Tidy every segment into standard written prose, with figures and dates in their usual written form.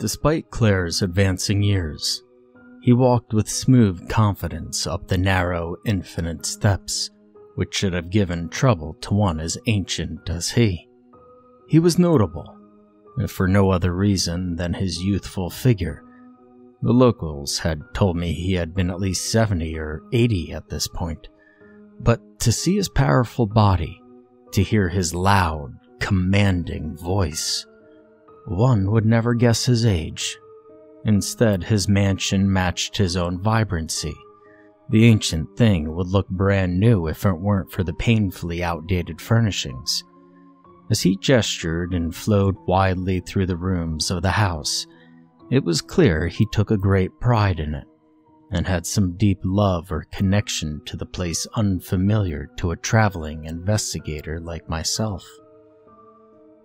Despite Claire's advancing years, he walked with smooth confidence up the narrow, infinite steps, which should have given trouble to one as ancient as he. He was notable, if for no other reason than his youthful figure. The locals had told me he had been at least 70 or 80 at this point, but to see his powerful body, to hear his loud, commanding voice, one would never guess his age. Instead, his mansion matched his own vibrancy. The ancient thing would look brand new if it weren't for the painfully outdated furnishings. As he gestured and flowed widely through the rooms of the house, it was clear he took a great pride in it, and had some deep love or connection to the place unfamiliar to a traveling investigator like myself.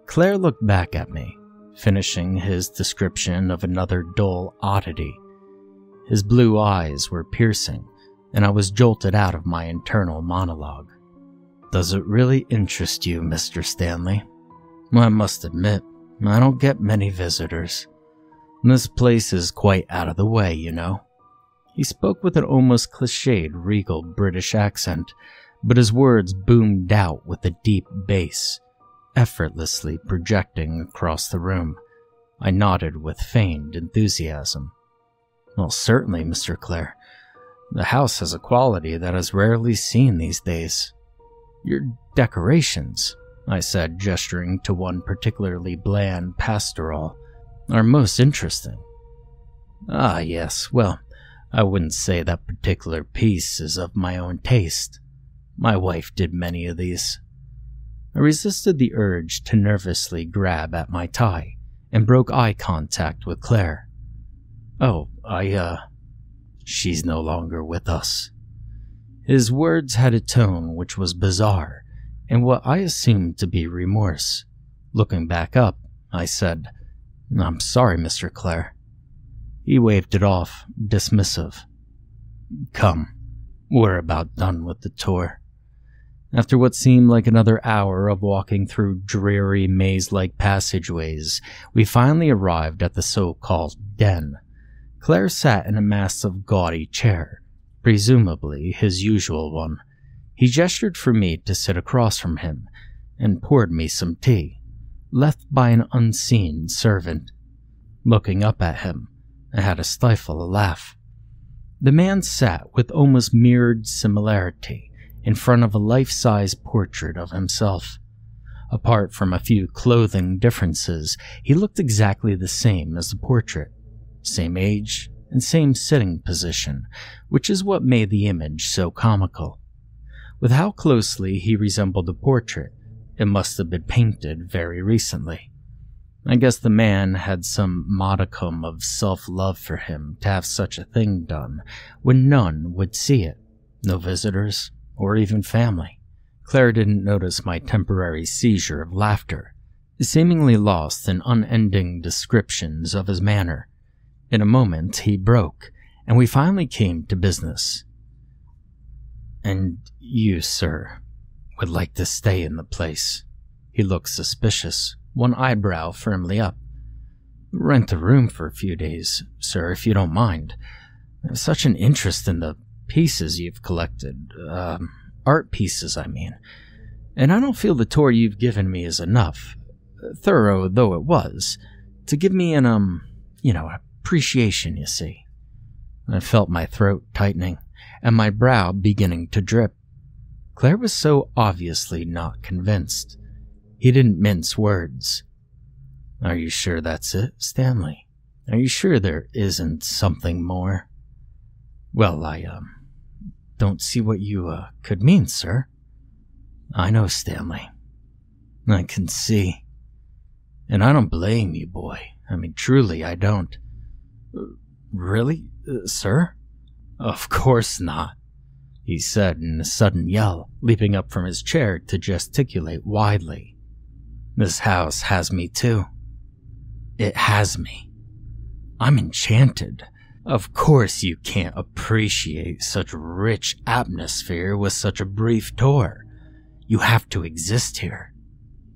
Claire looked back at me, finishing his description of another dull oddity. His blue eyes were piercing, and I was jolted out of my internal monologue. "Does it really interest you, Mr. Stanley? I must admit, I don't get many visitors. This place is quite out of the way, you know." He spoke with an almost cliched, regal British accent, but his words boomed out with a deep bass, effortlessly projecting across the room. I nodded with feigned enthusiasm. "Well, certainly, Mr. Clare. The house has a quality that is rarely seen these days." "Your decorations," I said, gesturing to one particularly bland pastoral, "are most interesting." "Ah, yes, well, I wouldn't say that particular piece is of my own taste. My wife did many of these." I resisted the urge to nervously grab at my tie, and broke eye contact with Claire. "Oh, she's no longer with us." His words had a tone which was bizarre, and what I assumed to be remorse. Looking back up, I said, "I'm sorry, Mr. Clare." He waved it off, dismissive. "Come, we're about done with the tour." After what seemed like another hour of walking through dreary maze-like passageways, we finally arrived at the so-called den. Claire sat in a massive gaudy chair, presumably his usual one. He gestured for me to sit across from him, and poured me some tea, left by an unseen servant. Looking up at him, I had to stifle a laugh. The man sat with almost mirrored similarity in front of a life-size portrait of himself. Apart from a few clothing differences, he looked exactly the same as the portrait. Same age and same sitting position, which is what made the image so comical. With how closely he resembled the portrait, it must have been painted very recently. I guess the man had some modicum of self-love for him to have such a thing done when none would see it, no visitors or even family. Claire didn't notice my temporary seizure of laughter, seemingly lost in unending descriptions of his manner. In a moment he broke, and we finally came to business. "And you, sir, would like to stay in the place?" He looked suspicious, one eyebrow firmly up. "Rent a room for a few days, sir, if you don't mind. I have such an interest in the pieces you've collected. Art pieces, I mean. And I don't feel the tour you've given me is enough, thorough though it was, to give me an, appreciation, you see." I felt my throat tightening, and my brow beginning to drip. Claire was so obviously not convinced. He didn't mince words. "Are you sure that's it, Stanley? Are you sure there isn't something more?" "Well, I don't see what you, could mean, sir." "I know, Stanley. I can see. And I don't blame you, boy. I mean, truly, I don't." "Really, sir?" "Of course not," he said in a sudden yell, leaping up from his chair to gesticulate widely. "This house has me too. It has me. I'm enchanted. Of course you can't appreciate such rich atmosphere with such a brief tour. You have to exist here."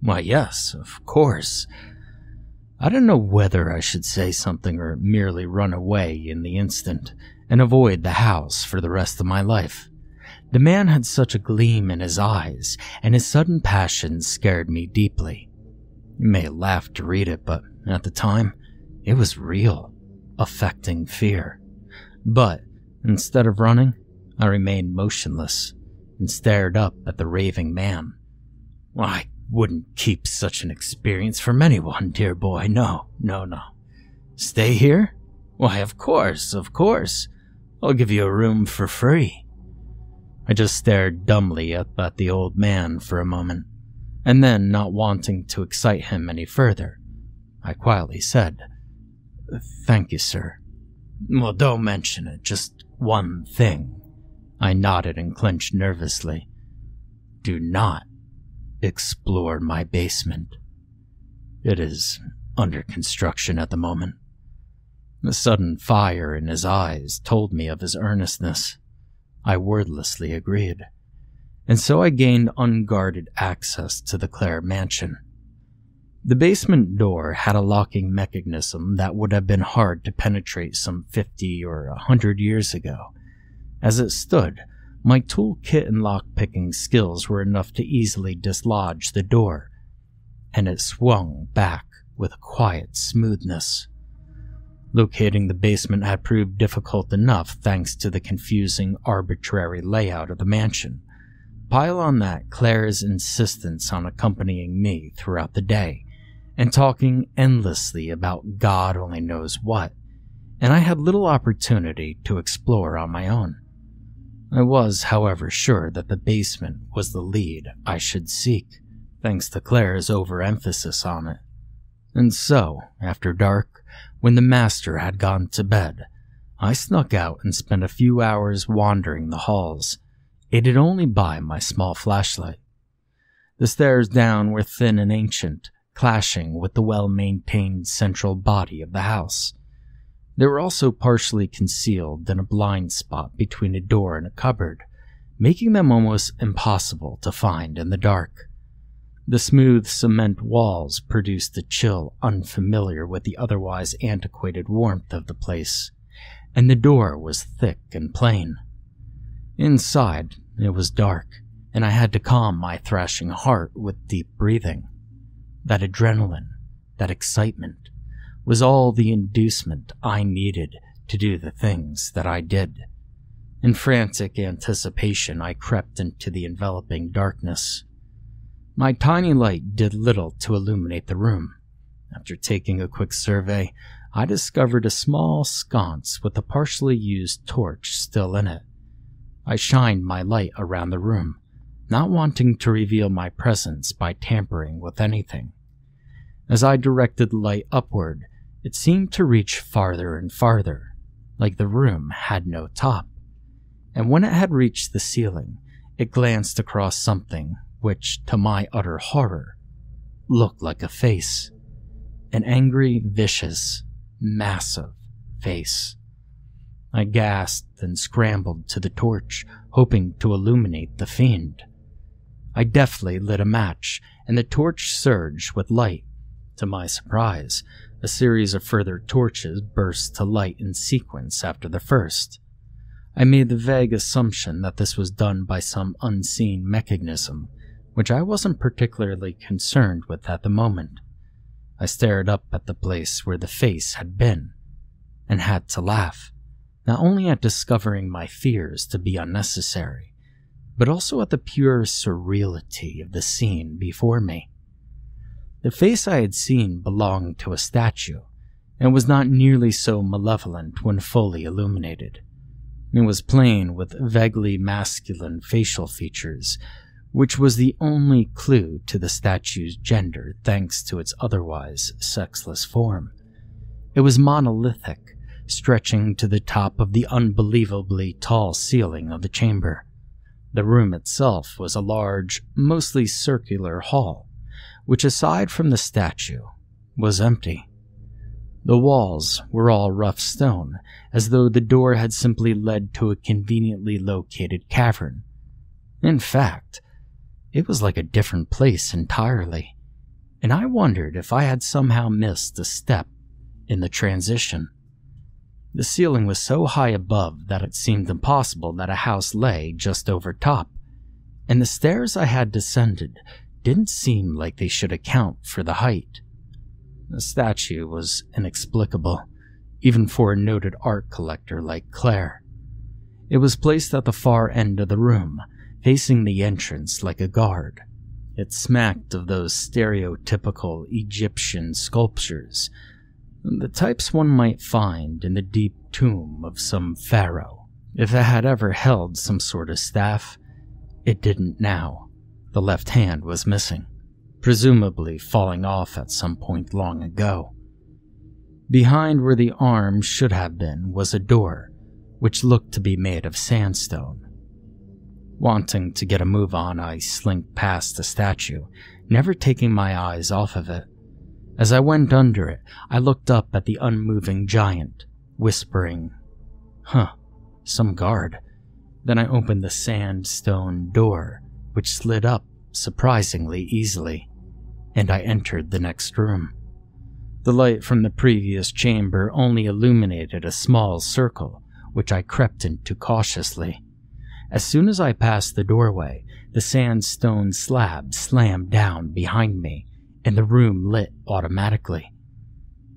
"Why, yes, of course. I didn't know whether I should say something or merely run away in the instant and avoid the house for the rest of my life. The man had such a gleam in his eyes, and his sudden passion scared me deeply. You may laugh to read it, but at the time, it was real, affecting fear. But instead of running, I remained motionless and stared up at the raving man. I wouldn't keep such an experience from anyone, dear boy. No. Stay here? Why, of course. I'll give you a room for free. I just stared dumbly up at the old man for a moment, and then, not wanting to excite him any further, I quietly said, "Thank you, sir." "Well, don't mention it, just one thing." I nodded and clenched nervously. "Do not explore my basement. It is under construction at the moment." The sudden fire in his eyes told me of his earnestness. I wordlessly agreed, and so I gained unguarded access to the Clare mansion. The basement door had a locking mechanism that would have been hard to penetrate some 50 or 100 years ago. As it stood, my toolkit and lockpicking skills were enough to easily dislodge the door, and it swung back with a quiet smoothness. Locating the basement had proved difficult enough thanks to the confusing, arbitrary layout of the mansion. Pile on that Claire's insistence on accompanying me throughout the day, and talking endlessly about God only knows what, and I had little opportunity to explore on my own. I was, however, sure that the basement was the lead I should seek, thanks to Claire's overemphasis on it. And so, after dark, when the master had gone to bed, I snuck out and spent a few hours wandering the halls, aided only by my small flashlight. The stairs down were thin and ancient, clashing with the well-maintained central body of the house. They were also partially concealed in a blind spot between a door and a cupboard, making them almost impossible to find in the dark. The smooth cement walls produced a chill unfamiliar with the otherwise antiquated warmth of the place, and the door was thick and plain. Inside, it was dark, and I had to calm my thrashing heart with deep breathing. That adrenaline, that excitement, was all the inducement I needed to do the things that I did. In frantic anticipation, I crept into the enveloping darkness. My tiny light did little to illuminate the room. After taking a quick survey, I discovered a small sconce with a partially used torch still in it. I shined my light around the room, not wanting to reveal my presence by tampering with anything. As I directed the light upward, it seemed to reach farther and farther, like the room had no top. And when it had reached the ceiling, it glanced across something which, to my utter horror, looked like a face. An angry, vicious, massive face. I gasped and scrambled to the torch, hoping to illuminate the fiend. I deftly lit a match, and the torch surged with light. To my surprise, a series of further torches burst to light in sequence after the first. I made the vague assumption that this was done by some unseen mechanism, which I wasn't particularly concerned with at the moment. I stared up at the place where the face had been, and had to laugh, not only at discovering my fears to be unnecessary, but also at the pure surreality of the scene before me. The face I had seen belonged to a statue, and was not nearly so malevolent when fully illuminated. It was plain with vaguely masculine facial features, which was the only clue to the statue's gender thanks to its otherwise sexless form. It was monolithic, stretching to the top of the unbelievably tall ceiling of the chamber. The room itself was a large, mostly circular hall, which aside from the statue, was empty. The walls were all rough stone, as though the door had simply led to a conveniently located cavern. In fact, it was like a different place entirely. and I wondered if I had somehow missed a step in the transition. The ceiling was so high above that it seemed impossible that a house lay just over top, and the stairs I had descended didn't seem like they should account for the height. The statue was inexplicable, even for a noted art collector like Claire. It was placed at the far end of the room, facing the entrance like a guard. It smacked of those stereotypical Egyptian sculptures, the types one might find in the deep tomb of some pharaoh. If it had ever held some sort of staff, it didn't now. The left hand was missing, presumably falling off at some point long ago. Behind where the arm should have been was a door, which looked to be made of sandstone. Wanting to get a move on, I slinked past the statue, never taking my eyes off of it. As I went under it, I looked up at the unmoving giant, whispering, some guard. Then I opened the sandstone door, which slid up surprisingly easily, and I entered the next room. The light from the previous chamber only illuminated a small circle, which I crept into cautiously. As soon as I passed the doorway, the sandstone slab slammed down behind me, and the room lit automatically.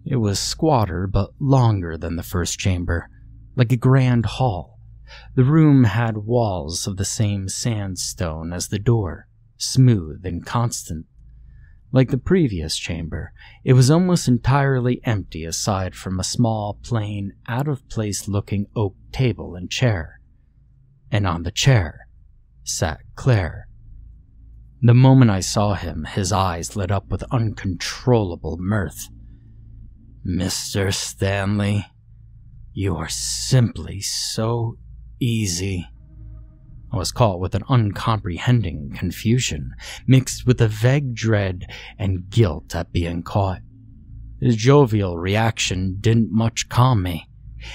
It was squatter but longer than the first chamber, like a grand hall. The room had walls of the same sandstone as the door, smooth and constant. Like the previous chamber, it was almost entirely empty aside from a small, plain, out-of-place-looking oak table and chair. And on the chair sat Claire. The moment I saw him, his eyes lit up with uncontrollable mirth. "Mr. Stanley, you are simply so easy." I was caught with an uncomprehending confusion, mixed with a vague dread and guilt at being caught. His jovial reaction didn't much calm me,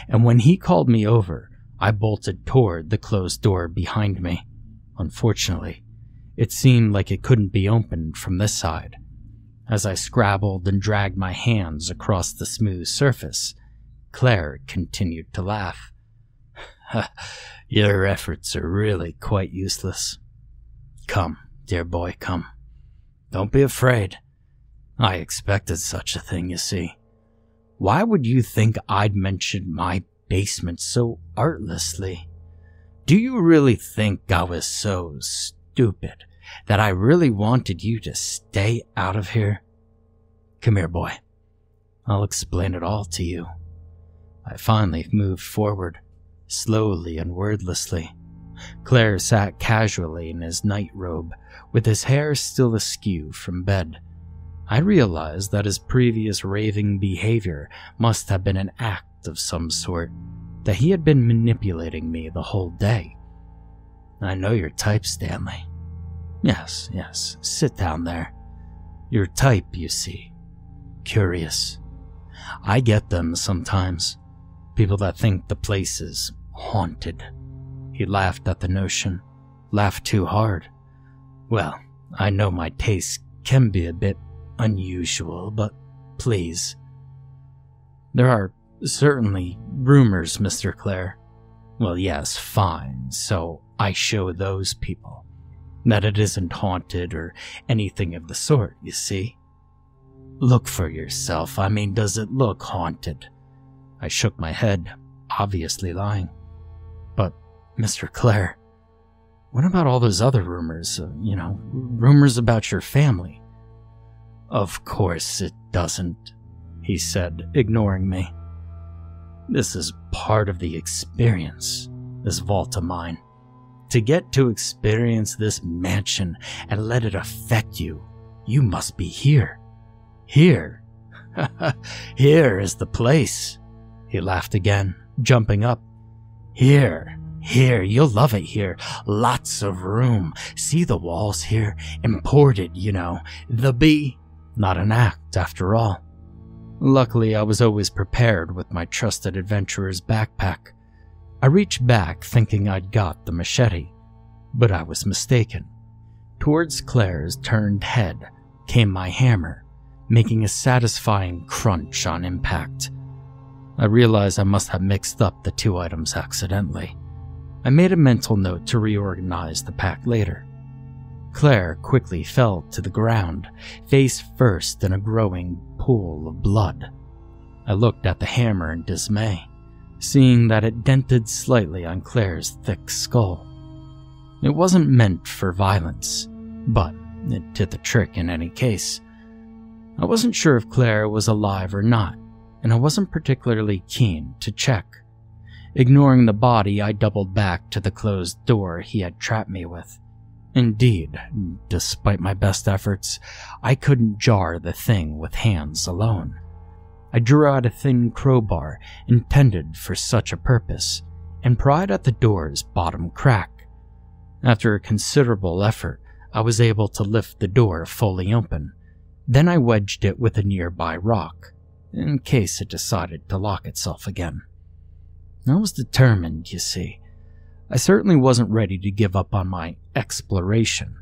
and when he called me over, I bolted toward the closed door behind me. Unfortunately, it seemed like it couldn't be opened from this side. As I scrabbled and dragged my hands across the smooth surface, Claire continued to laugh. "Your efforts are really quite useless. Come, dear boy, come. Don't be afraid. I expected such a thing, you see. Why would you think I'd mention my basement so artlessly? Do you really think I was so stupid that I really wanted you to stay out of here? Come here, boy. I'll explain it all to you." I finally moved forward, slowly and wordlessly. Claire sat casually in his night robe, with his hair still askew from bed. I realized that his previous raving behavior must have been an act of some sort, that he had been manipulating me the whole day. "I know your type, Stanley. Yes, sit down there. Your type, you see. Curious. I get them sometimes. People that think the place is haunted." He laughed at the notion. Laughed too hard. "Well, I know my taste can be a bit unusual, but please. There are certainly rumors, Mr. Clare." "Well, yes, fine. So I show those people that it isn't haunted or anything of the sort, you see. Look for yourself. I mean, does it look haunted?" I shook my head, obviously lying. "But, Mr. Clare, what about all those other rumors, rumors about your family?" "Of course it doesn't," he said, ignoring me. "This is part of the experience, this vault of mine. To get to experience this mansion and let it affect you, you must be here. Here. Here is the place." He laughed again, jumping up. Here, you'll love it here. Lots of room. See the walls here? Imported, The bee. Not an act, after all. Luckily, I was always prepared with my trusted adventurer's backpack. I reached back thinking I'd got the machete, but I was mistaken. Towards Claire's turned head, came my hammer, making a satisfying crunch on impact. I realized I must have mixed up the two items accidentally. I made a mental note to reorganize the pack later. Claire quickly fell to the ground, face first in a growing pool of blood. I looked at the hammer in dismay, seeing that it dented slightly on Claire's thick skull. It wasn't meant for violence, but it did the trick in any case. I wasn't sure if Claire was alive or not, and I wasn't particularly keen to check. Ignoring the body, I doubled back to the closed door he had trapped me with. Indeed, despite my best efforts, I couldn't jar the thing with hands alone. I drew out a thin crowbar intended for such a purpose and pried at the door's bottom crack. After a considerable effort, I was able to lift the door fully open. Then I wedged it with a nearby rock, in case it decided to lock itself again. I was determined, you see. I certainly wasn't ready to give up on my exploration,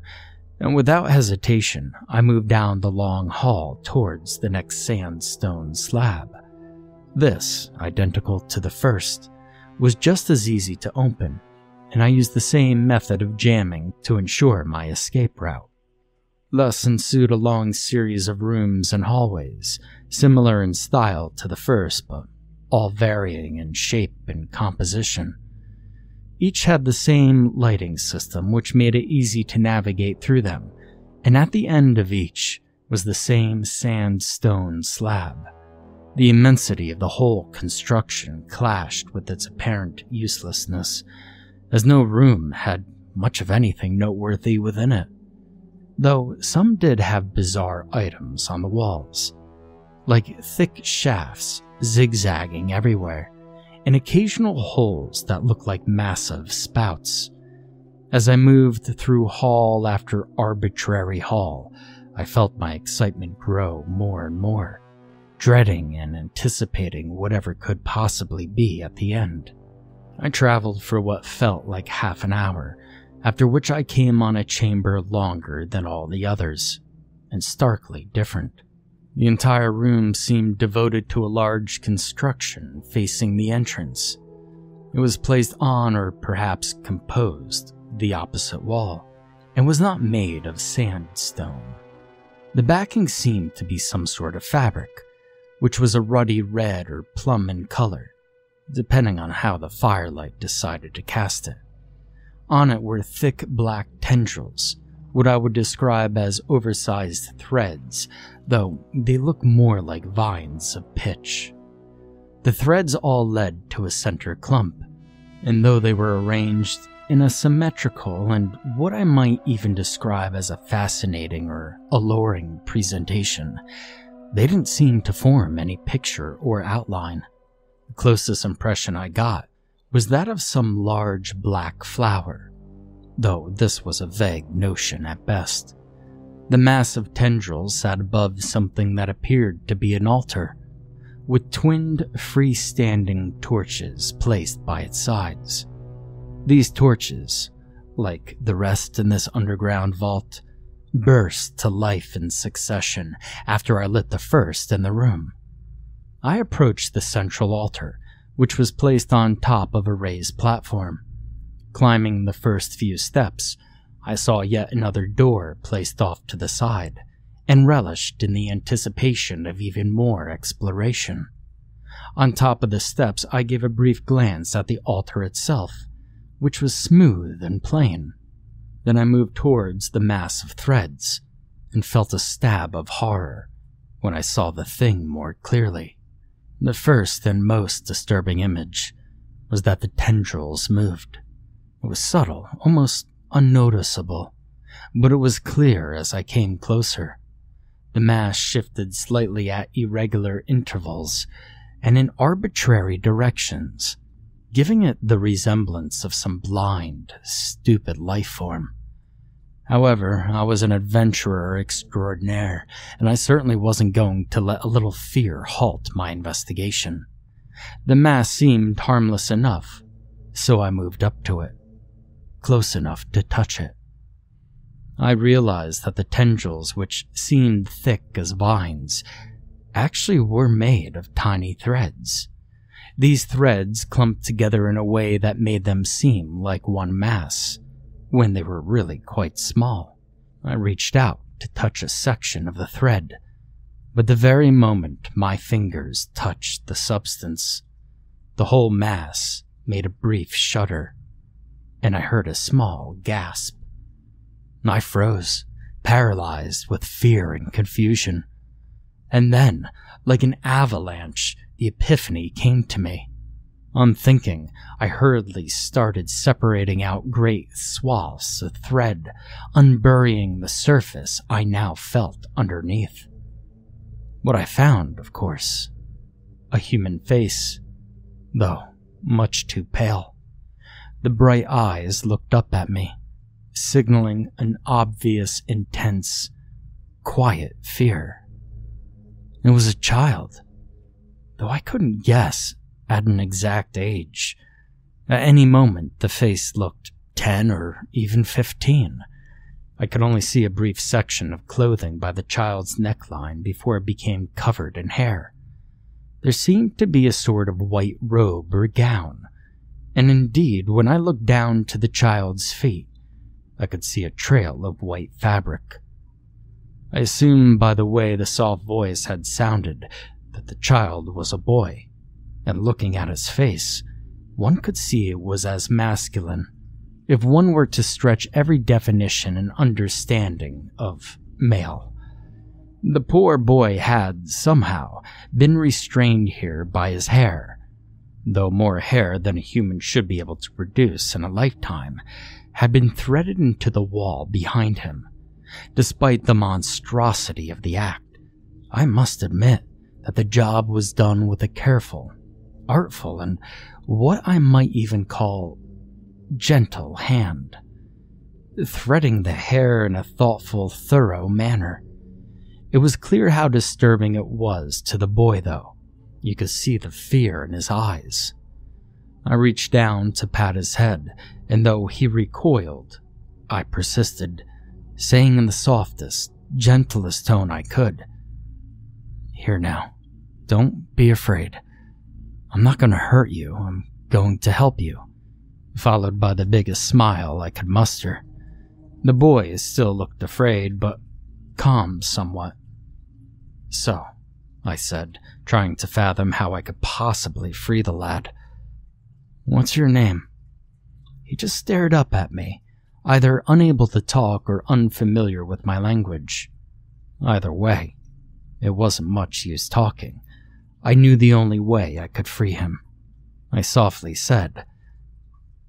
and without hesitation, I moved down the long hall towards the next sandstone slab. This, identical to the first, was just as easy to open, and I used the same method of jamming to ensure my escape route. Thus ensued a long series of rooms and hallways, similar in style to the first, but all varying in shape and composition. Each had the same lighting system, which made it easy to navigate through them, and at the end of each was the same sandstone slab. The immensity of the whole construction clashed with its apparent uselessness, as no room had much of anything noteworthy within it, though some did have bizarre items on the walls, like thick shafts zigzagging everywhere, and occasional holes that looked like massive spouts. As I moved through hall after arbitrary hall, I felt my excitement grow more and more, dreading and anticipating whatever could possibly be at the end. I traveled for what felt like half an hour, after which I came on a chamber longer than all the others, and starkly different. The entire room seemed devoted to a large construction facing the entrance. It was placed on, or perhaps composed, the opposite wall, and was not made of sandstone. The backing seemed to be some sort of fabric, which was a ruddy red or plum in color, depending on how the firelight decided to cast it. On it were thick black tendrils, what I would describe as oversized threads, though they look more like vines of pitch. The threads all led to a center clump, and though they were arranged in a symmetrical and what I might even describe as a fascinating or alluring presentation, they didn't seem to form any picture or outline. The closest impression I got was that of some large black flower, though this was a vague notion at best. The massive tendrils sat above something that appeared to be an altar, with twinned freestanding torches placed by its sides. These torches, like the rest in this underground vault, burst to life in succession after I lit the first in the room. I approached the central altar, which was placed on top of a raised platform. Climbing the first few steps, I saw yet another door placed off to the side, and relished in the anticipation of even more exploration. On top of the steps, I gave a brief glance at the altar itself, which was smooth and plain. Then I moved towards the mass of threads, and felt a stab of horror when I saw the thing more clearly. The first and most disturbing image was that the tendrils moved. It was subtle, almost unnoticeable, but it was clear as I came closer. The mass shifted slightly at irregular intervals and in arbitrary directions, giving it the resemblance of some blind, stupid life form. However, I was an adventurer extraordinaire, and I certainly wasn't going to let a little fear halt my investigation. The mass seemed harmless enough, so I moved up to it, close enough to touch it. I realized that the tendrils, which seemed thick as vines, actually were made of tiny threads. These threads clumped together in a way that made them seem like one mass, when they were really quite small. I reached out to touch a section of the thread, but the very moment my fingers touched the substance, the whole mass made a brief shudder, and I heard a small gasp. I froze, paralyzed with fear and confusion. And then, like an avalanche, the epiphany came to me. Unthinking, I hurriedly started separating out great swaths of thread, unburying the surface I now felt underneath. What I found, of course, a human face, though much too pale. The bright eyes looked up at me, signaling an obvious, intense, quiet fear. It was a child, though I couldn't guess at an exact age. At any moment, the face looked 10 or even 15. I could only see a brief section of clothing by the child's neckline before it became covered in hair. There seemed to be a sort of white robe or gown, and indeed, when I looked down to the child's feet, I could see a trail of white fabric. I assumed by the way the soft voice had sounded that the child was a boy, and looking at his face, one could see it was as masculine, if one were to stretch every definition and understanding of male. The poor boy had, somehow, been restrained here by his hair, though more hair than a human should be able to produce in a lifetime had been threaded into the wall behind him. Despite the monstrosity of the act, I must admit that the job was done with a careful, artful, and what I might even call gentle hand, threading the hair in a thoughtful, thorough manner. It was clear how disturbing it was to the boy, though. You could see the fear in his eyes. I reached down to pat his head, and though he recoiled, I persisted, saying in the softest, gentlest tone I could, "Here now, don't be afraid. I'm not going to hurt you, I'm going to help you," followed by the biggest smile I could muster. The boy still looked afraid, but calm somewhat. "So," I said, trying to fathom how I could possibly free the lad, "what's your name?" He just stared up at me, either unable to talk or unfamiliar with my language. Either way, it wasn't much use talking. I knew the only way I could free him. I softly said,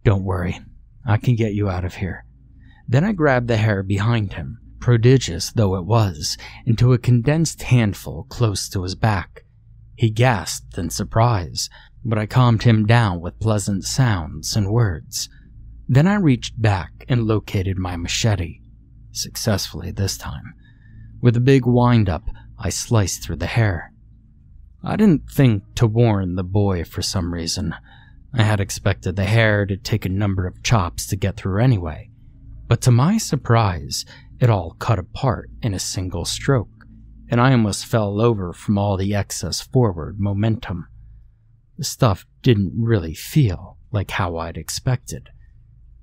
"Don't worry, I can get you out of here." Then I grabbed the hair behind him, prodigious though it was, into a condensed handful close to his back. He gasped in surprise, but I calmed him down with pleasant sounds and words. Then I reached back and located my machete, successfully this time. With a big wind-up, I sliced through the hair. I didn't think to warn the boy for some reason. I had expected the hair to take a number of chops to get through anyway, but to my surprise, it all cut apart in a single stroke, and I almost fell over from all the excess forward momentum. The stuff didn't really feel like how I'd expected.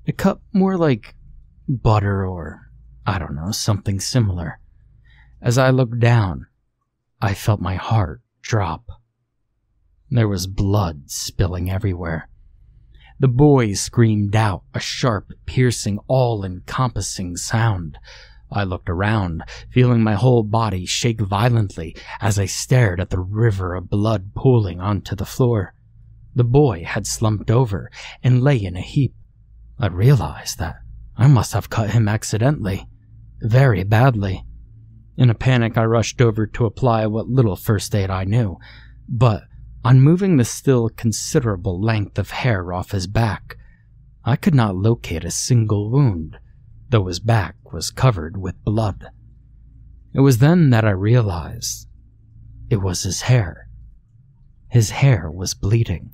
It cut more like butter or, I don't know, something similar. As I looked down, I felt my heart drop. There was blood spilling everywhere. The boy screamed out a sharp, piercing, all-encompassing sound. I looked around, feeling my whole body shake violently as I stared at the river of blood pooling onto the floor. The boy had slumped over and lay in a heap. I realized that I must have cut him accidentally, very badly. In a panic, I rushed over to apply what little first aid I knew, but on moving the still considerable length of hair off his back, I could not locate a single wound, though his back was covered with blood. It was then that I realized it was his hair. His hair was bleeding.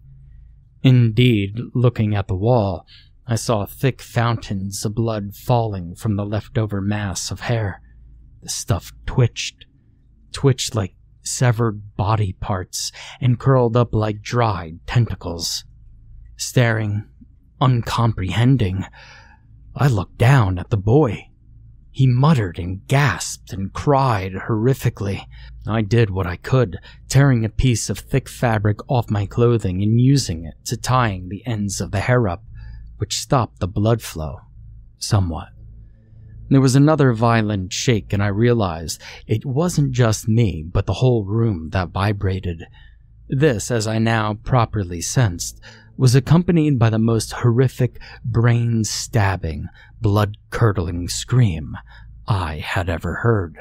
Indeed, looking at the wall, I saw thick fountains of blood falling from the leftover mass of hair. The stuff twitched like severed body parts, and curled up like dried tentacles. Staring, uncomprehending, I looked down at the boy. He muttered and gasped and cried horrifically. I did what I could, tearing a piece of thick fabric off my clothing and using it to tying the ends of the hair up, which stopped the blood flow somewhat. There was another violent shake, and I realized it wasn't just me, but the whole room that vibrated. This, as I now properly sensed, was accompanied by the most horrific, brain-stabbing, blood-curdling scream I had ever heard.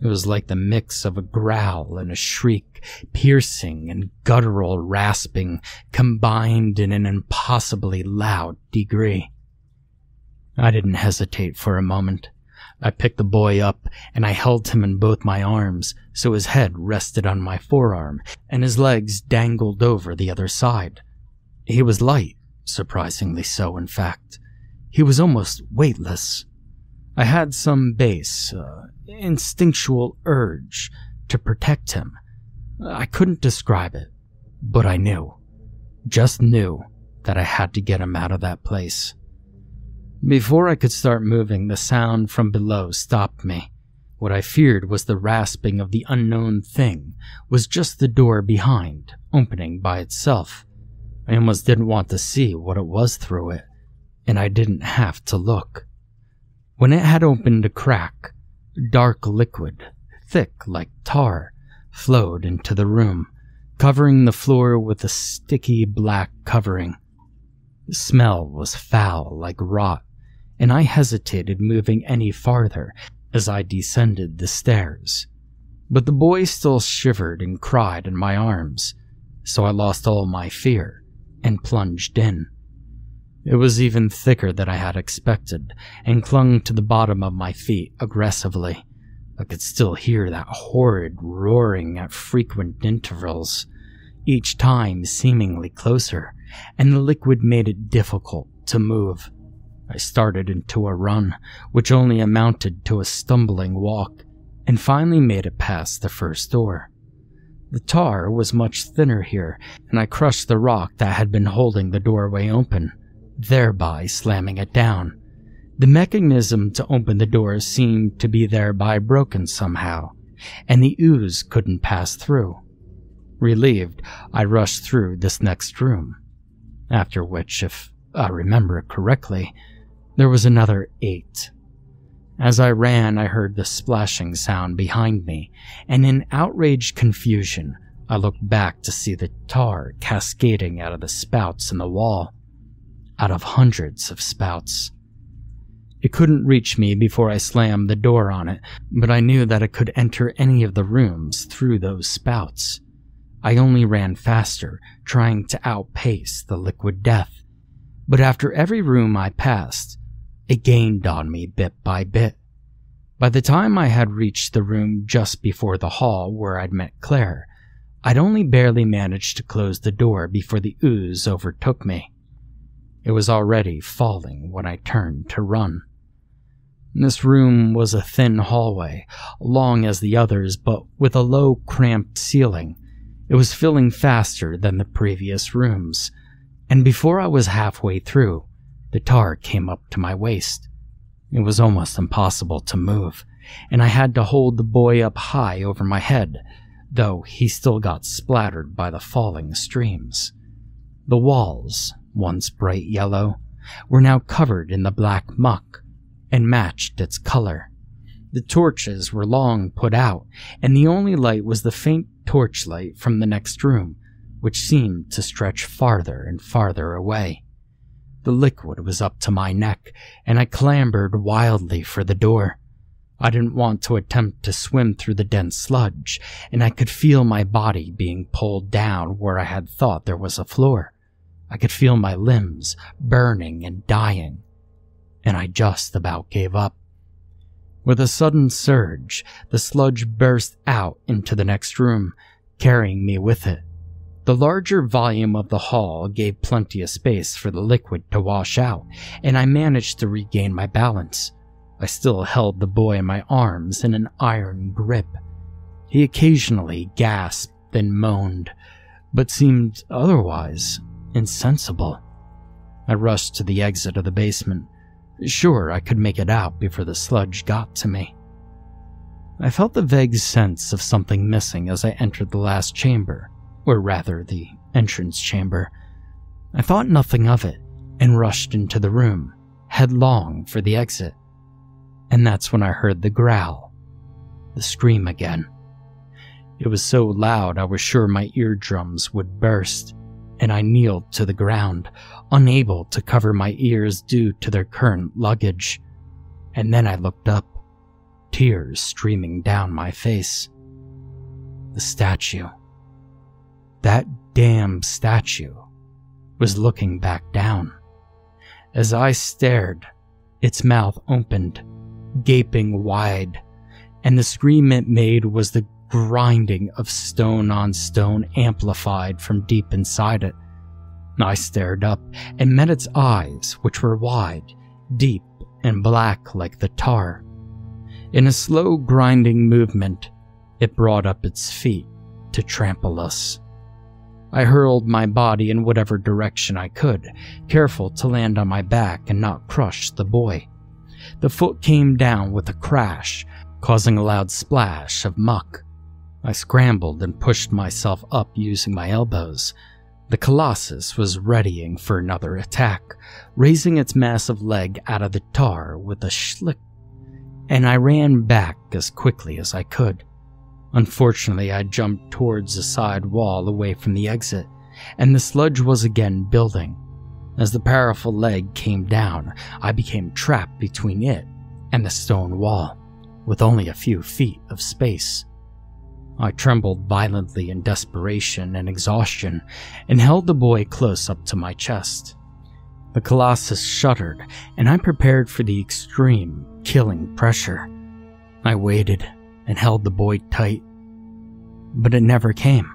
It was like the mix of a growl and a shriek, piercing and guttural rasping, combined in an impossibly loud degree. I didn't hesitate for a moment. I picked the boy up, and I held him in both my arms, so his head rested on my forearm, and his legs dangled over the other side. He was light, surprisingly so, in fact. He was almost weightless. I had some base, instinctual urge to protect him. I couldn't describe it, but I knew, just knew, that I had to get him out of that place. Before I could start moving, the sound from below stopped me. What I feared was the rasping of the unknown thing was just the door behind, opening by itself. I almost didn't want to see what it was through it, and I didn't have to look. When it had opened a crack, dark liquid, thick like tar, flowed into the room, covering the floor with a sticky black covering. The smell was foul like rot, and I hesitated moving any farther as I descended the stairs. But the boy still shivered and cried in my arms, so I lost all my fear and plunged in. It was even thicker than I had expected, and clung to the bottom of my feet aggressively. I could still hear that horrid roaring at frequent intervals, each time seemingly closer, and the liquid made it difficult to move. I started into a run, which only amounted to a stumbling walk, and finally made it past the first door. The tar was much thinner here, and I crushed the rock that had been holding the doorway open, thereby slamming it down. The mechanism to open the door seemed to be thereby broken somehow, and the ooze couldn't pass through. Relieved, I rushed through this next room, after which, if I remember correctly, there was another 8. As I ran, I heard the splashing sound behind me, and in outraged confusion, I looked back to see the tar cascading out of the spouts in the wall, out of hundreds of spouts. It couldn't reach me before I slammed the door on it, but I knew that it could enter any of the rooms through those spouts. I only ran faster, trying to outpace the liquid death, but after every room I passed, it gained on me bit by bit. By the time I had reached the room just before the hall where I'd met Claire, I'd only barely managed to close the door before the ooze overtook me. It was already falling when I turned to run. This room was a thin hallway, long as the others, but with a low, cramped ceiling. It was filling faster than the previous rooms, and before I was halfway through, the tar came up to my waist. It was almost impossible to move, and I had to hold the boy up high over my head, though he still got splattered by the falling streams. The walls, once bright yellow, were now covered in the black muck, and matched its color. The torches were long put out, and the only light was the faint torchlight from the next room, which seemed to stretch farther and farther away. The liquid was up to my neck, and I clambered wildly for the door. I didn't want to attempt to swim through the dense sludge, and I could feel my body being pulled down where I had thought there was a floor. I could feel my limbs burning and dying, and I just about gave up. With a sudden surge, the sludge burst out into the next room, carrying me with it. The larger volume of the hall gave plenty of space for the liquid to wash out, and I managed to regain my balance. I still held the boy in my arms in an iron grip. He occasionally gasped and moaned, but seemed otherwise insensible. I rushed to the exit of the basement, sure I could make it out before the sludge got to me. I felt the vague sense of something missing as I entered the last chamber, or rather the entrance chamber. I thought nothing of it and rushed into the room, headlong for the exit. And that's when I heard the growl, the scream again. It was so loud I was sure my eardrums would burst, and I kneeled to the ground, unable to cover my ears due to their current luggage. And then I looked up, tears streaming down my face. The statue. That damn statue was looking back down. As I stared, its mouth opened, gaping wide, and the scream it made was the grinding of stone on stone amplified from deep inside it. I stared up and met its eyes, which were wide, deep, and black like the tar. In a slow grinding movement, it brought up its feet to trample us. I hurled my body in whatever direction I could, careful to land on my back and not crush the boy. The foot came down with a crash, causing a loud splash of muck. I scrambled and pushed myself up using my elbows. The Colossus was readying for another attack, raising its massive leg out of the tar with a schlick, and I ran back as quickly as I could. Unfortunately, I jumped towards the side wall away from the exit, and the sludge was again building. As the powerful leg came down, I became trapped between it and the stone wall, with only a few feet of space. I trembled violently in desperation and exhaustion, and held the boy close up to my chest. The Colossus shuddered, and I prepared for the extreme, killing pressure. I waited and held the boy tight, but it never came.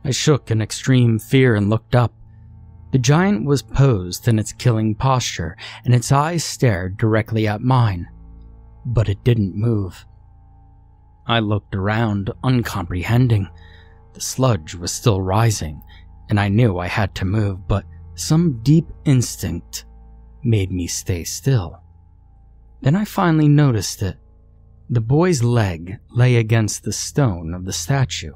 I shook in extreme fear and looked up. The giant was posed in its killing posture, and its eyes stared directly at mine, but it didn't move. I looked around, uncomprehending. The sludge was still rising, and I knew I had to move, but some deep instinct made me stay still. Then I finally noticed it. The boy's leg lay against the stone of the statue.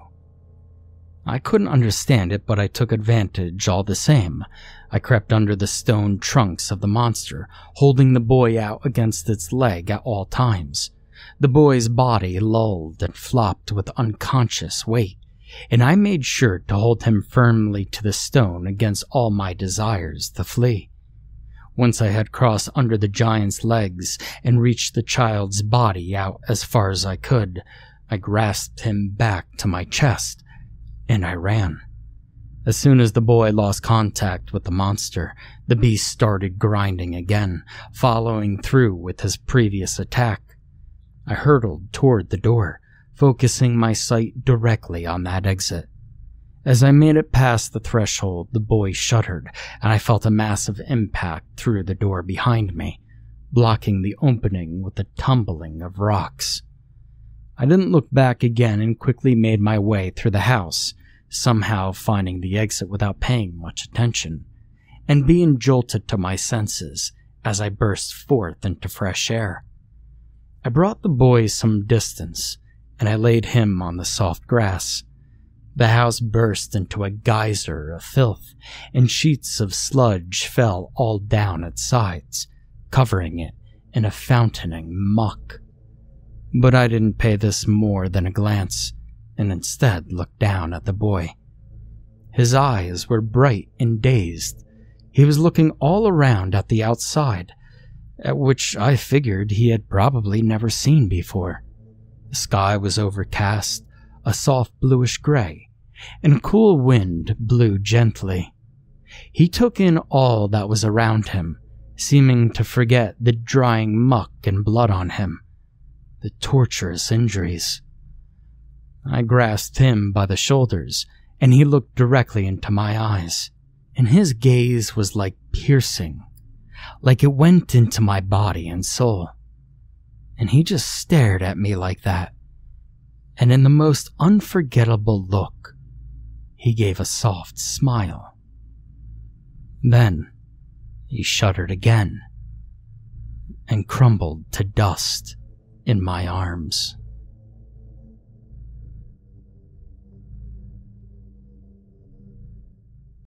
I couldn't understand it, but I took advantage all the same. I crept under the stone trunks of the monster, holding the boy out against its leg at all times. The boy's body lulled and flopped with unconscious weight, and I made sure to hold him firmly to the stone against all my desires to flee. Once I had crossed under the giant's legs and reached the child's body out as far as I could, I grasped him back to my chest, and I ran. As soon as the boy lost contact with the monster, the beast started grinding again, following through with his previous attack. I hurtled toward the door, focusing my sight directly on that exit. As I made it past the threshold, the boy shuddered, and I felt a massive impact through the door behind me, blocking the opening with a tumbling of rocks. I didn't look back again and quickly made my way through the house, somehow finding the exit without paying much attention, and being jolted to my senses as I burst forth into fresh air. I brought the boy some distance, and I laid him on the soft grass. The house burst into a geyser of filth, and sheets of sludge fell all down its sides, covering it in a fountaining muck. But I didn't pay this more than a glance, and instead looked down at the boy. His eyes were bright and dazed. He was looking all around at the outside, at which I figured he had probably never seen before. The sky was overcast, a soft bluish gray, and a cool wind blew gently. He took in all that was around him, seeming to forget the drying muck and blood on him, the torturous injuries. I grasped him by the shoulders and he looked directly into my eyes, and his gaze was like piercing, like it went into my body and soul. And he just stared at me like that, and in the most unforgettable look, he gave a soft smile. Then he shuddered again and crumbled to dust in my arms.